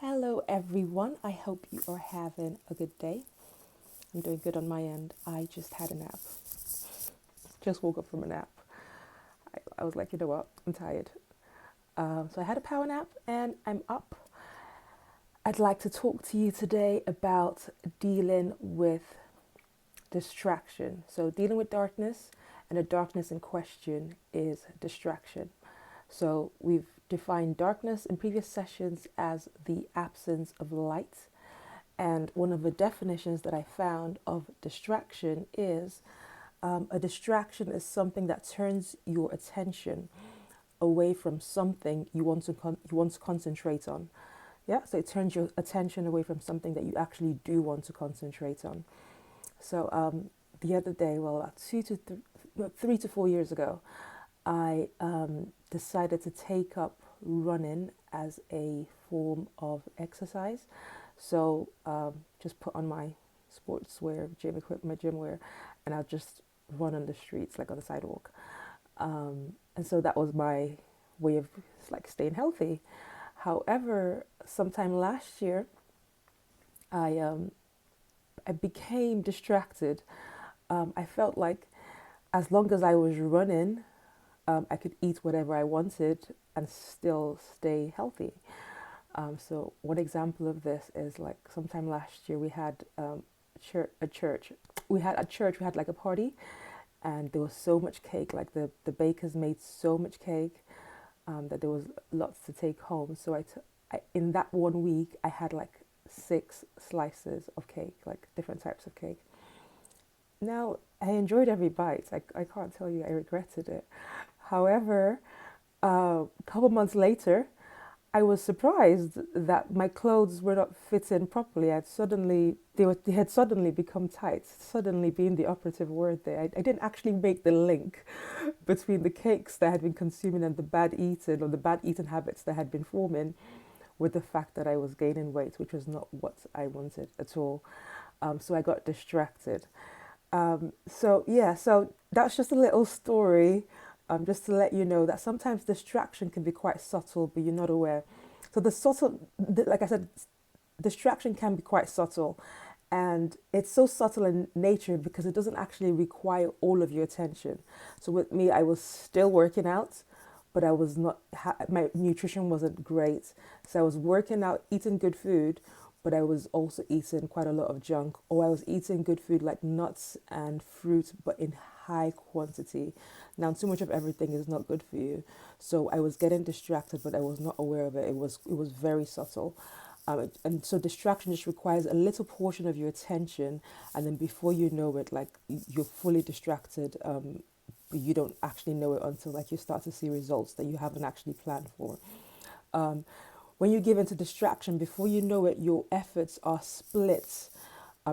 Hello, everyone. I hope you are having a good day. I'm doing good on my end. I just had a nap. Just woke up from a nap. I was like, you know what? I'm tired. So I had a power nap and I'm up. I'd like to talk to you today about dealing with distraction. So, dealing with darkness, and the darkness in question is distraction. So, we've defined darkness in previous sessions as the absence of light. And one of the definitions that I found of distraction is a distraction is something that turns your attention away from something you want to concentrate on. Yeah, so it turns your attention away from something that you actually do want to concentrate on. So the other day, well, about 3 to 4 years ago, I decided to take up running as a form of exercise. So just put on my sportswear, gym equipment, my gym wear, and I'll just run on the streets, like on the sidewalk. And so that was my way of like staying healthy. However, sometime last year, I I became distracted. I felt like as long as I was running, I could eat whatever I wanted and still stay healthy. So one example of this is like sometime last year we had a church. We had like a party, and there was so much cake. Like the bakers made so much cake that there was lots to take home. So in that one week I had like 6 slices of cake, like different types of cake. Now I enjoyed every bite. I can't tell you I regretted it. However, a couple months later, I was surprised that my clothes were not fitting properly. They had suddenly become tight. Suddenly being the operative word there. I didn't actually make the link between the cakes that I had been consuming and the bad eating or the bad eating habits that had been forming with the fact that I was gaining weight, which was not what I wanted at all. So I got distracted. So that's just a little story, just to let you know that sometimes distraction can be quite subtle, but you're not aware. So like I said, distraction can be quite subtle, and it's so subtle in nature because it doesn't actually require all of your attention. So with me, I was still working out, but I was not. My nutrition wasn't great, so I was working out, eating good food, but I was also eating quite a lot of junk, or I was eating good food like nuts and fruit, but in high quantity. Now, too much of everything is not good for you, so I was getting distracted, but I was not aware of it. It was very subtle. And so distraction just requires a little portion of your attention, and then before you know it, like you're fully distracted. But you don't actually know it until like you start to see results that you haven't actually planned for. Um, when you give into distraction, before you know it, your efforts are split.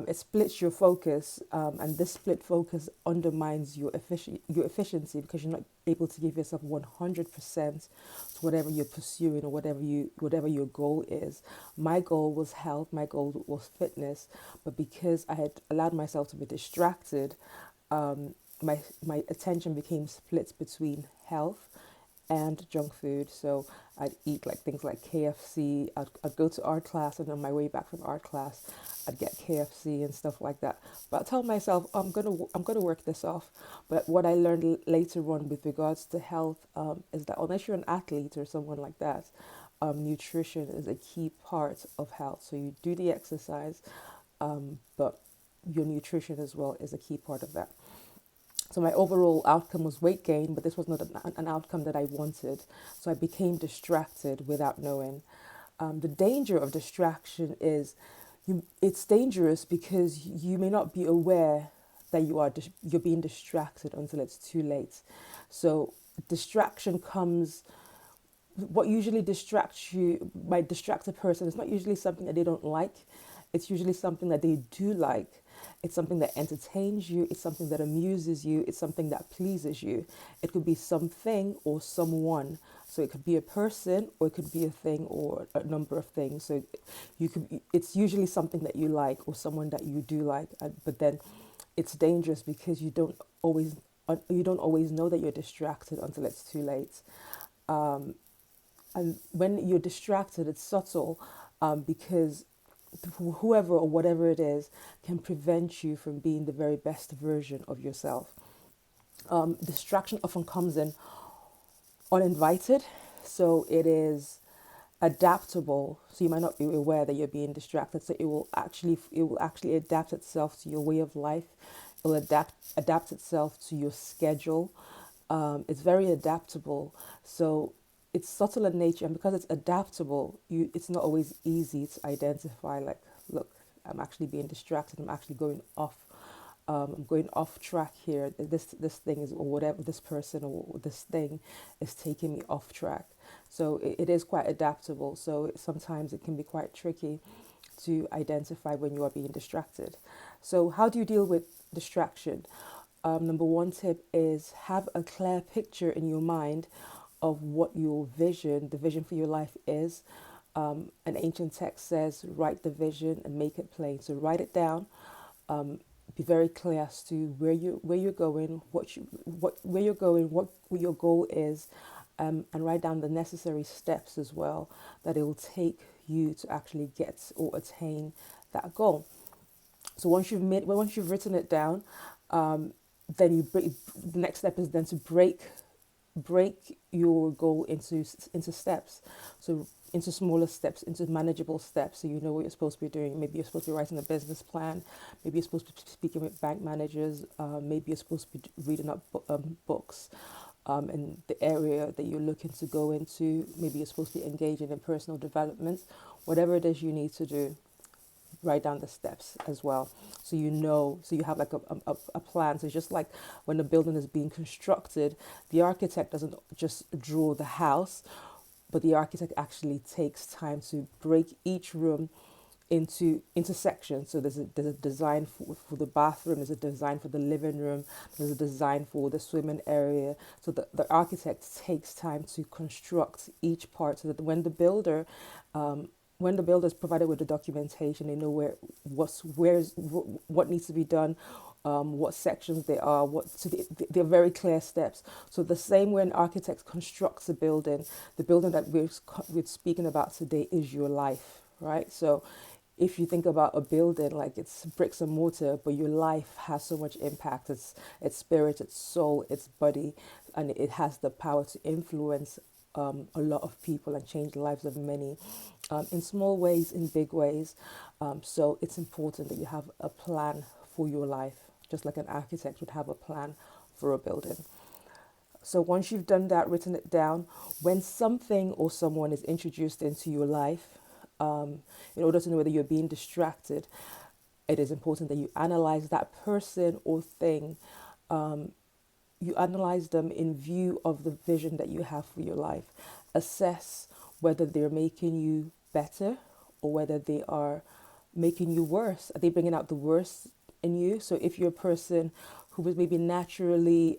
It splits your focus, and this split focus undermines your efficiency because you're not able to give yourself 100% to whatever you're pursuing or whatever your goal is. My goal was health. My goal was fitness, but because I had allowed myself to be distracted, my attention became split between health and junk food. So I'd eat like things like KFC. I'd go to art class, and on my way back from art class, I'd get KFC and stuff like that. But I tell myself I'm gonna work this off. But what I learned later on with regards to health is that unless you're an athlete or someone like that, nutrition is a key part of health. So you do the exercise, but your nutrition as well is a key part of that. So my overall outcome was weight gain, but this was not an outcome that I wanted. So I became distracted without knowing. The danger of distraction is it's dangerous because you may not be aware that you're being distracted until it's too late. So distraction comes. What usually distracts you, might distract a person, is not usually something that they don't like. It's usually something that they do like. It's something that entertains you. It's something that amuses you. It's something that pleases you. It could be something or someone. So it could be a person, or it could be a thing, or a number of things. So it's usually something that you like or someone that you do like. But then it's dangerous because you don't always know that you're distracted until it's too late. Um, and when you're distracted, it's subtle. because whoever or whatever it is can prevent you from being the very best version of yourself. Distraction often comes in uninvited, so it is adaptable, so you might not be aware that you're being distracted, so it will actually adapt itself to your way of life. It will adapt itself to your schedule. It's very adaptable, so it's subtle in nature, and because it's adaptable, it's not always easy to identify, like, look, I'm actually being distracted, I'm going off track here. This thing is, or whatever, this person or this thing is taking me off track. So it is quite adaptable. So sometimes it can be quite tricky to identify when you are being distracted. So how do you deal with distraction? Number one tip is have a clear picture in your mind of what the vision for your life is. An ancient text says, write the vision and make it plain. So write it down. Be very clear as to where you're going, where you're going, what your goal is, and write down the necessary steps as well that it will take you to actually get or attain that goal. So once you've written it down, then the next step is then to break your goal into steps, so into smaller steps, into manageable steps, so you know what you're supposed to be doing. Maybe you're supposed to be writing a business plan, maybe you're supposed to be speaking with bank managers, maybe you're supposed to be reading up books in the area that you're looking to go into. Maybe you're supposed to be engaging in personal development. Whatever it is you need to do, write down the steps as well, so you know, so you have like a plan. So it's just like when a building is being constructed, the architect doesn't just draw the house, but the architect actually takes time to break each room into sections. So there's a design for the bathroom, there's a design for the living room, there's a design for the swimming area. So the architect takes time to construct each part, so that when the builder is provided with the documentation, they know what needs to be done, what sections they are, they're very clear steps. So the same way an architect constructs a building, the building that we're speaking about today is your life, right? So if you think about a building like it's bricks and mortar, but your life has so much impact. It's spirit, it's soul, it's body, and it has the power to influence a lot of people and change the lives of many, in small ways, in big ways. So it's important that you have a plan for your life, just like an architect would have a plan for a building. So once you've done that, written it down, when something or someone is introduced into your life, in order to know whether you're being distracted, it is important that you analyze that person or thing. You analyze them in view of the vision that you have for your life. Assess whether they're making you better or whether they are making you worse. Are they bringing out the worst in you? So if you're a person who was maybe naturally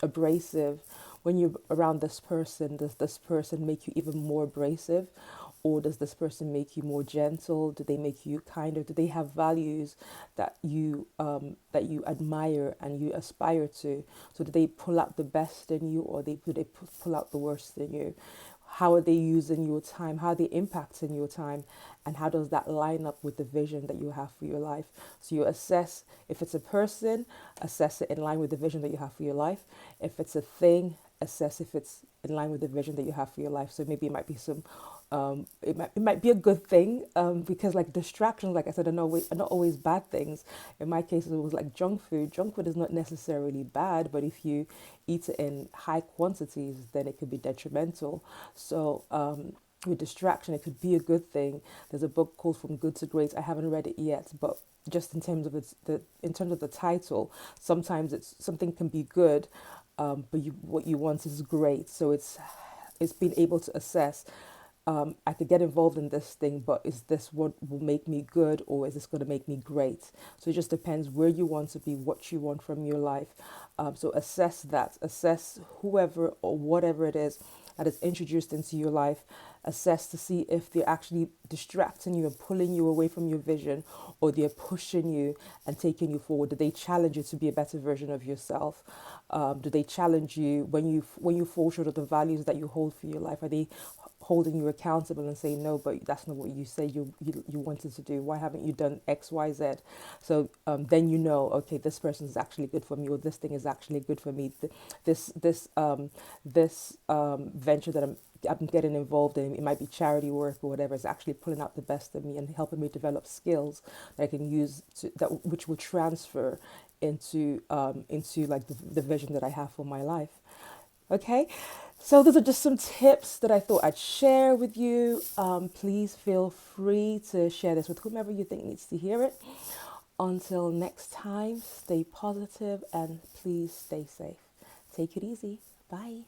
abrasive, when you're around this person, does this person make you even more abrasive? Or does this person make you more gentle? Do they make you kinder? Do they have values that you admire and you aspire to? So do they pull out the best in you, or do they pull out the worst in you? How are they using your time? How are they impacting your time? And how does that line up with the vision that you have for your life? So you assess, if it's a person, assess it in line with the vision that you have for your life. If it's a thing, assess if it's in line with the vision that you have for your life. So maybe it might be it might be a good thing, because like distractions, like I said, are not always bad things. In my case, it was like junk food. Junk food is not necessarily bad, but if you eat it in high quantities, then it could be detrimental. So with distraction, it could be a good thing. There's a book called From Good to Great. I haven't read it yet, but just in terms of the title, sometimes it's something can be good, but what you want is great. So it's being able to assess, I could get involved in this thing, but is this what will make me good, or is this going to make me great? So it just depends where you want to be, what you want from your life. So assess that. Assess whoever or whatever it is that is introduced into your life. Assess to see if they're actually distracting you and pulling you away from your vision, or they're pushing you and taking you forward. Do they challenge you to be a better version of yourself? Do they challenge you when you fall short of the values that you hold for your life? Are they holding you accountable and saying no, but that's not what you said you wanted to do. Why haven't you done X, Y, Z? So then you know, okay, this person is actually good for me, or this thing is actually good for me. This venture that I'm getting involved in, it might be charity work or whatever, is actually pulling out the best of me and helping me develop skills that I can use that which will transfer into like the vision that I have for my life. Okay, so those are just some tips that I thought I'd share with you. Please feel free to share this with whomever you think needs to hear it. Until next time, stay positive and please stay safe. Take it easy. Bye.